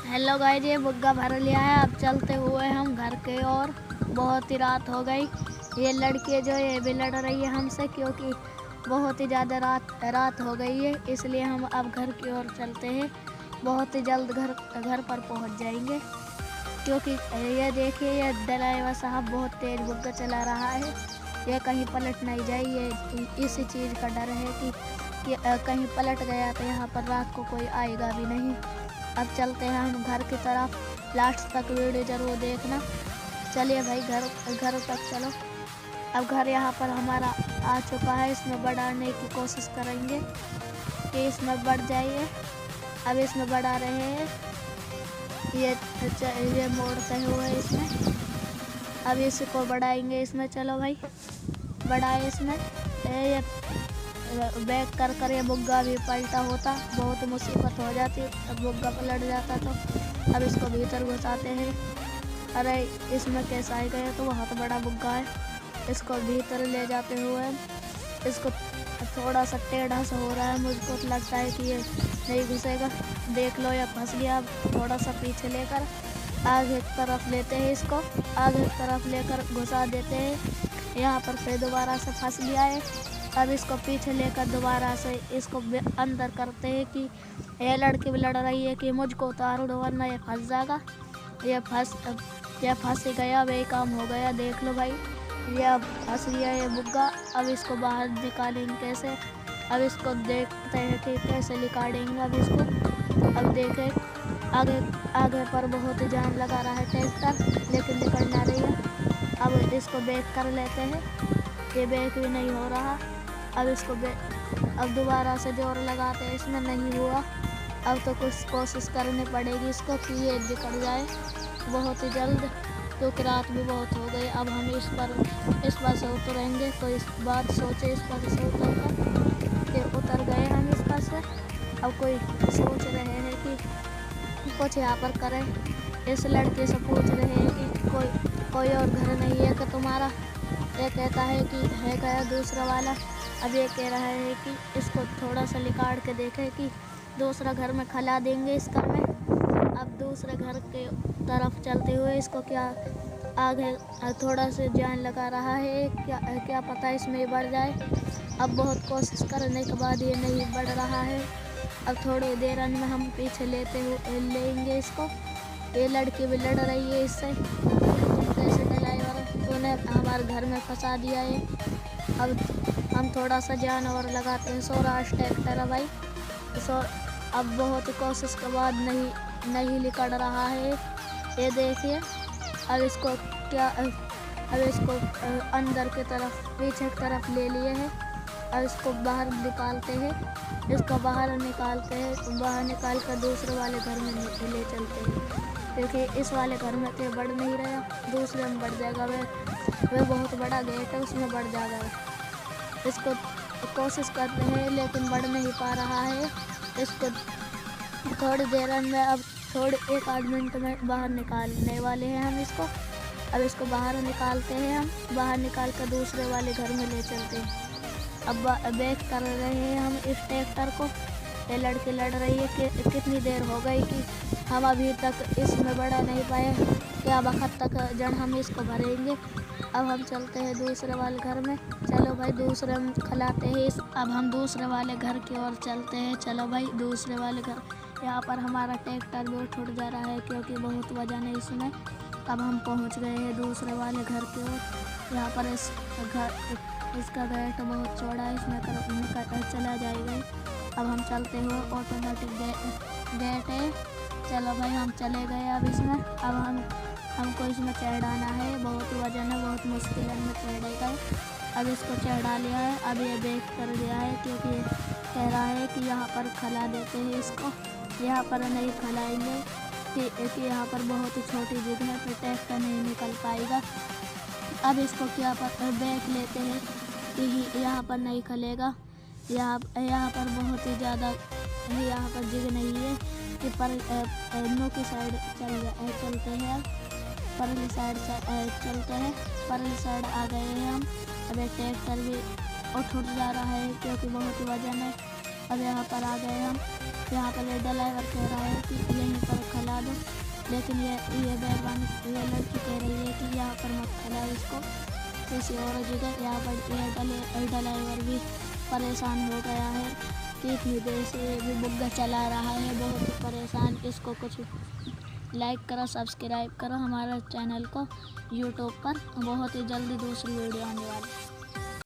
Hello guys, ये बुग्गा भर लिया है। अब चलते हुए हम घर के और बहुत ही रात हो गई। ये लड़की जो ये भी लड़ रही है हमसे, क्योंकि बहुत ही ज़्यादा रात हो गई है, इसलिए हम अब घर की ओर चलते हैं। बहुत ही जल्द घर पर पहुंच जाएंगे, क्योंकि ये देखिए, ये ड्राइवर साहब बहुत तेज बुग्गा चला रहा है। ये कहीं पलट नहीं जाए, ये इसी चीज़ का डर है कि कहीं पलट गया तो यहाँ पर रात को कोई आएगा भी नहीं। अब चलते हैं हम घर की तरफ। लास्ट तक वीडियो जरूर देखना। चलिए भाई, घर तक चलो। अब घर यहाँ पर हमारा आ चुका है। इसमें बढ़ाने की कोशिश करेंगे कि इसमें बढ़ जाइए। अब इसमें बढ़ा रहे हैं। ये मोड़ते हुए इसमें अब इसको बढ़ाएंगे। इसमें चलो भाई, बढ़ाए इसमें। ये बैक कर ये बुग्गा भी पलटा होता, बहुत मुसीबत हो जाती। अब बुग्गा पलट जाता तो अब इसको भीतर घुसाते हैं। अरे इसमें कैसा आ गया, तो वहाँ तो बड़ा बुग्गा है। इसको भीतर ले जाते हुए इसको थोड़ा सा टेढ़ा सा हो रहा है। मुझको तो लगता है कि ये नहीं घुसेगा। देख लो, या फंस गया। अब थोड़ा सा पीछे लेकर आगे की तरफ लेते हैं। इसको आगे की तरफ लेकर घुसा देते हैं। यहाँ पर फिर दोबारा से फंस गया है। अब इसको पीछे लेकर दोबारा से इसको अंदर करते हैं कि ये लड़की भी लड़ रही है कि मुझको उतार दो वरना ये फंस जाएगा। ये फंस गया। अब ये काम हो गया। देख लो भाई, ये अब फंस गया ये बुग्गा। अब इसको बाहर निकालेंगे कैसे। अब इसको देखते हैं कि कैसे निकालेंगे। अब इसको अब देखें, आगे पर बहुत ही जान लगा रहा है ट्रैक्टर, लेकिन निकल ना रही है। अब इसको बैक कर लेते हैं। ये बैक भी नहीं हो रहा। अब इसको अब दोबारा से जोर लगाते हैं। इसमें नहीं हुआ। अब तो कुछ कोशिश करनी पड़ेगी इसको कि ये निकल जाए बहुत ही जल्द, क्योंकि रात भी बहुत हो गई। अब हम इस पर से उतरेंगे। तो इस बात सोचे, इस पर से उतर गए हम इस पर से। अब कोई सोच रहे हैं कि कुछ यहाँ पर करें। इस लड़के से पूछ रहे हैं कि कोई और घर नहीं है कि तुम्हारा। ये कहता है कि है गया दूसरा वाला। अब ये कह रहा है कि इसको थोड़ा सा निकाल के देखें कि दूसरा घर में खला देंगे इस घर में। अब दूसरे घर के तरफ चलते हुए इसको क्या आगे थोड़ा सा जान लगा रहा है। क्या पता इसमें बढ़ जाए। अब बहुत कोशिश करने के बाद ये नहीं बढ़ रहा है। अब थोड़ी देर में हम पीछे लेंगे इसको। ये लड़की भी लड़ रही है इससे। कैसे ड्राइवर, तूने हमारे घर में फंसा दिया है। अब हम थोड़ा सा जान और लगाते हैं। सौराष्ट्र ट्रैक्टर है भाई। अब बहुत कोशिश के बाद नहीं निकल रहा है। ये देखिए, अब इसको अंदर की तरफ, पीछे की तरफ ले लिए हैं। अब इसको बाहर निकालते हैं। इसको बाहर निकालते हैं। बाहर निकाल कर दूसरे वाले घर में ले चलते हैं, क्योंकि इस वाले घर में तो बढ़ नहीं रहा। दूसरे में बढ़ जाएगा। वह बहुत बड़ा गेट है, उसमें बढ़ जाएगा। इसको कोशिश करते हैं लेकिन बढ़ नहीं पा रहा है। इसको थोड़ी देर में, अब थोड़े 1-8 मिनट में बाहर निकालने वाले हैं हम इसको। अब इसको बाहर निकालते हैं। हम बाहर निकाल कर दूसरे वाले घर में ले चलते हैं। अब बैक कर रहे हैं हम इस ट्रैक्टर को। ये लड़की लड़ रही है कि कितनी देर हो गई कि हम अभी तक इसमें बढ़ा नहीं पाए। क्या वक्त तक जब हम इसको भरेंगे। अब हम चलते हैं दूसरे वाले घर में। चलो भाई, दूसरे में खिलाते हैं। अब हम दूसरे वाले घर की ओर चलते हैं। चलो भाई, दूसरे वाले घर। यहाँ पर हमारा ट्रैक्टर भी छूट जा रहा है, क्योंकि बहुत वजन है इसमें। अब हम पहुँच गए हैं दूसरे वाले घर की ओर। यहाँ पर इसका गेट बहुत चौड़ा है, इसमें चला जाएगा। अब हम चलते हुए ऑटोमेटिक गेट है। चलो भाई, हम चले गए। अब इसमें हमको इसमें चढ़ाना है। बहुत वजन है, बहुत मुश्किल है में चढ़ेगा। अब इसको चढ़ा लिया है। अब ये बैक कर दिया है, क्योंकि ये कह रहा है कि यहाँ पर खिला देते हैं इसको। यहाँ पर नहीं खिलाएंगे कि यहाँ पर बहुत ही छोटी जगह है, फिर ट्रैक्टर नहीं निकल पाएगा। अब इसको क्या बैक लेते हैं कि यहाँ पर नहीं खलेगा। यहाँ पर बहुत ही ज़्यादा यहाँ पर जगह नहीं है कि पर नो की साइड चलते हैं। परली साइड चलते हैं। परली साइड आ गए हैं हम। अब एक ट्रैक्टर भी उठ जा रहा है, क्योंकि बहुत ही वजन है। अब यहाँ पर आ गए हम। यहाँ पर ड्राइवर कह रहा है कि यहीं पर खिला खिला दो, लेकिन ये लड़की कह रही है कि यहाँ पर मत खिलाओ इसको किसी और जगह। यहाँ पर ये ड्राइवर भी परेशान हो गया है कि इतनी देर से ये भी बुग्गा चला रहा है, बहुत ही परेशान। इसको कुछ लाइक करो, सब्सक्राइब करो हमारे चैनल को यूट्यूब पर। बहुत ही जल्दी दूसरी वीडियो आने वाली है।